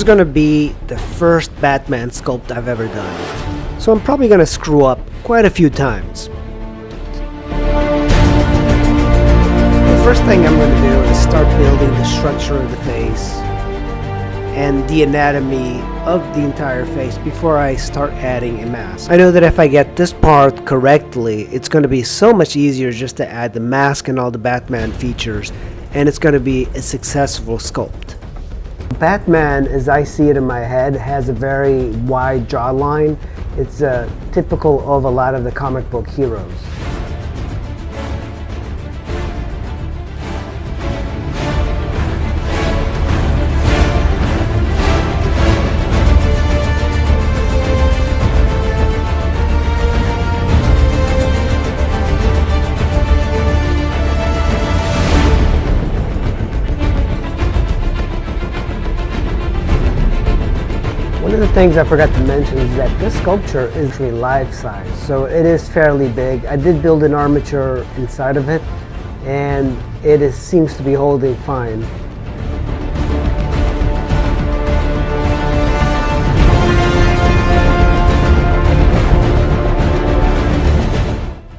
gonna be the first Batman sculpt I've ever done, so I'm probably gonna screw up quite a few times. The first thing I'm gonna do is start building the structure of the face and the anatomy of the entire face before I start adding a mask. I know that if I get this part correctly, it's going to be so much easier just to add the mask and all the Batman features, and it's going to be a successful sculpt. Batman, as I see it in my head, has a very wide jawline. It's typical of a lot of the comic book heroes. One of the things I forgot to mention is that this sculpture is actually life size, so it is fairly big. I did build an armature inside of it, and it seems to be holding fine.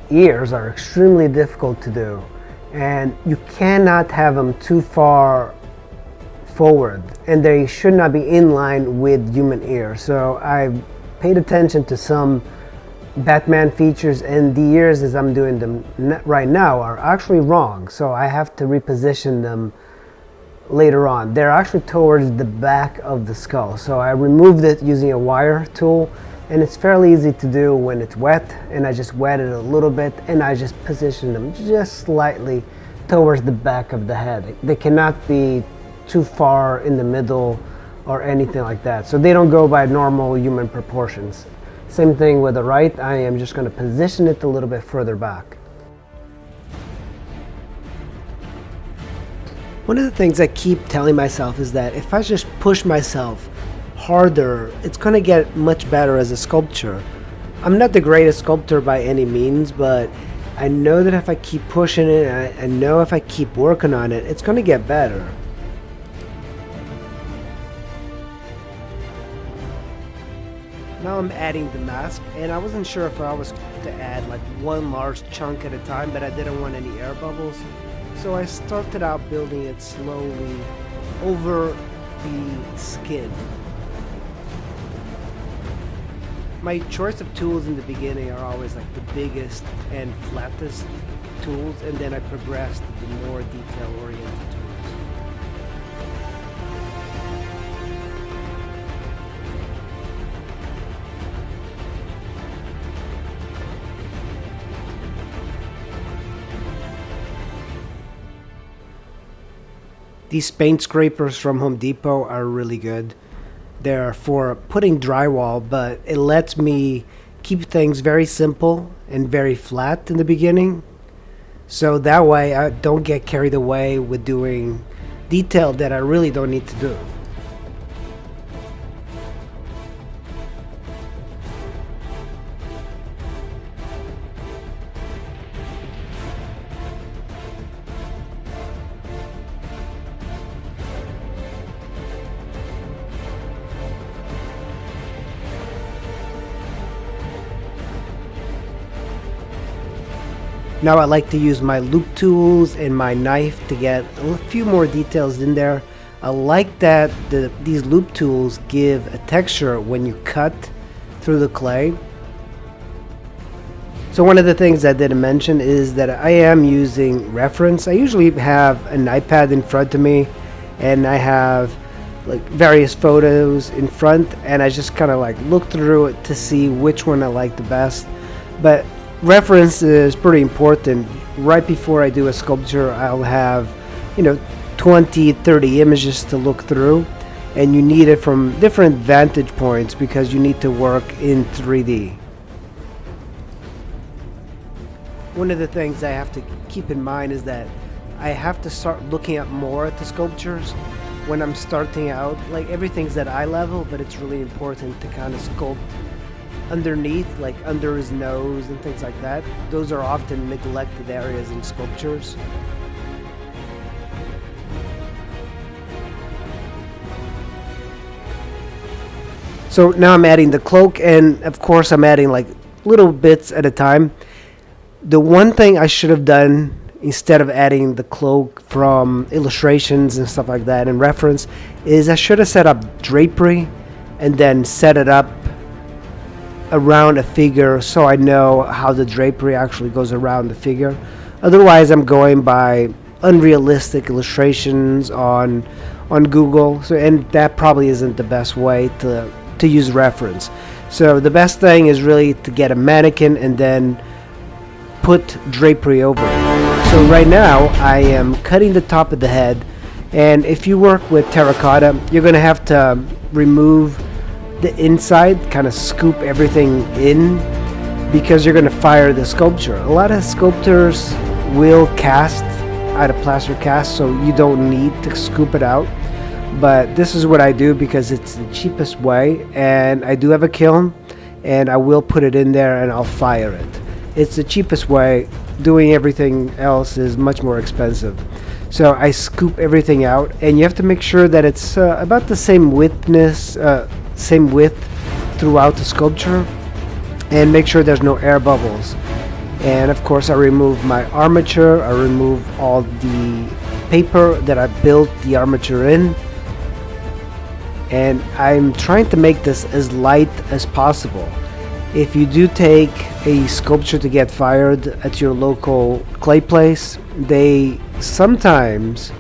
Ears are extremely difficult to do, and you cannot have them too far forward, and they should not be in line with human ear. So I paid attention to some Batman features, and the ears as I'm doing them right now are actually wrong, so I have to reposition them later on. They're actually towards the back of the skull, so I removed it using a wire tool, and it's fairly easy to do when it's wet, and I just wet it a little bit and I just position them just slightly towards the back of the head. They cannot be too far in the middle or anything like that, so they don't go by normal human proportions. Same thing with the right. I am just going to position it a little bit further back. One of the things I keep telling myself is that if I just push myself harder, it's going to get much better as a sculpture. I'm not the greatest sculptor by any means, but I know that if I keep pushing it, I know if I keep working on it, it's going to get better. Now I'm adding the mask, and I wasn't sure if I was to add like one large chunk at a time, but I didn't want any air bubbles. So I started out building it slowly over the skin. My choice of tools in the beginning are always like the biggest and flattest tools, and then I progressed to the more detail-oriented tools. These paint scrapers from Home Depot are really good. They're for putting drywall, but it lets me keep things very simple and very flat in the beginning. So that way I don't get carried away with doing detail that I really don't need to do. Now I like to use my loop tools and my knife to get a few more details in there. I like that these loop tools give a texture when you cut through the clay. So one of the things I didn't mention is that I am using reference. I usually have an iPad in front of me, and I have like various photos in front, and I just kind of like look through it to see which one I like the best. But reference is pretty important. Right before I do a sculpture, I'll have 20-30 images to look through, and you need it from different vantage points because you need to work in 3D. One of the things I have to keep in mind is that I have to start looking at more at the sculptures when I'm starting out. Like, everything's at eye level, but it's really important to kind of sculpt underneath, like under his nose and things like that. Those are often neglected areas in sculptures. So now I'm adding the cloak, and of course I'm adding like little bits at a time. The one thing I should have done instead of adding the cloak from illustrations and stuff like that in reference is I should have set up drapery and then set it up around a figure so I know how the drapery actually goes around the figure. Otherwise I'm going by unrealistic illustrations on Google, so, and that probably isn't the best way to use reference. So the best thing is really to get a mannequin and then put drapery over it. So right now I am cutting the top of the head, and if you work with terracotta, you're going to have to remove the inside, kind of scoop everything in, because you're going to fire the sculpture. A lot of sculptors will cast out of plaster cast, so you don't need to scoop it out, but this is what I do because it's the cheapest way, and I do have a kiln and I will put it in there and I'll fire it. It's the cheapest way. Doing everything else is much more expensive. So I scoop everything out, and you have to make sure that it's about the same same width throughout the sculpture, and make sure there's no air bubbles. And of course I remove my armature, I remove all the paper that I built the armature in, and I'm trying to make this as light as possible. If you do take a sculpture to get fired at your local clay place, they sometimes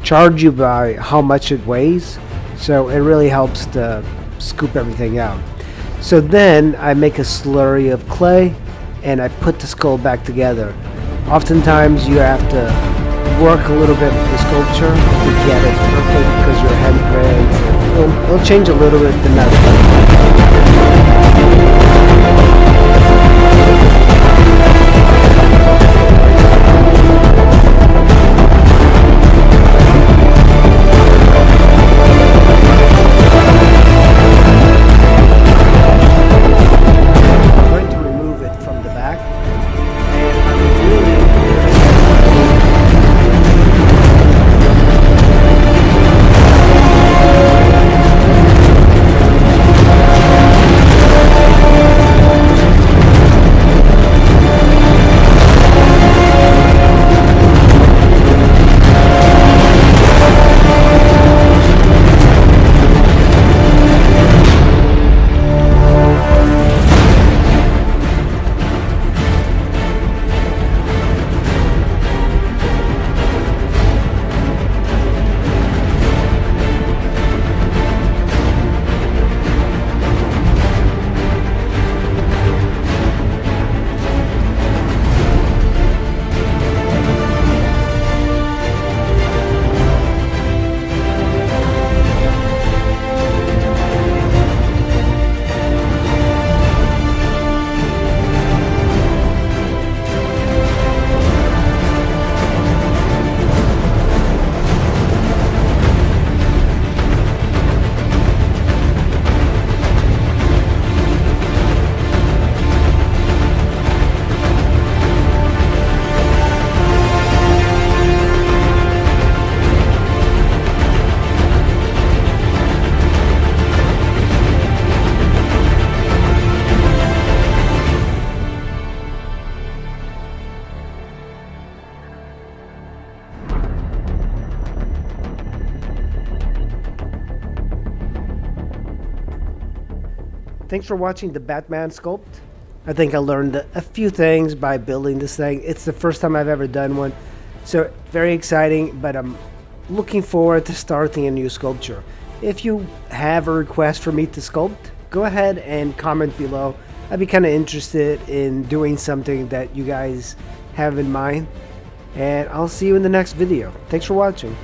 charge you by how much it weighs, so it really helps to scoop everything out. So then I make a slurry of clay and I put the skull back together. Oftentimes you have to work a little bit with the sculpture to get it perfect because your handprints, it'll change a little bit the method. Thanks for watching the Batman sculpt. I think I learned a few things by building this thing. It's the first time I've ever done one, so very exciting, but I'm looking forward to starting a new sculpture. If you have a request for me to sculpt, go ahead and comment below. I'd be kind of interested in doing something that you guys have in mind, and I'll see you in the next video. Thanks for watching.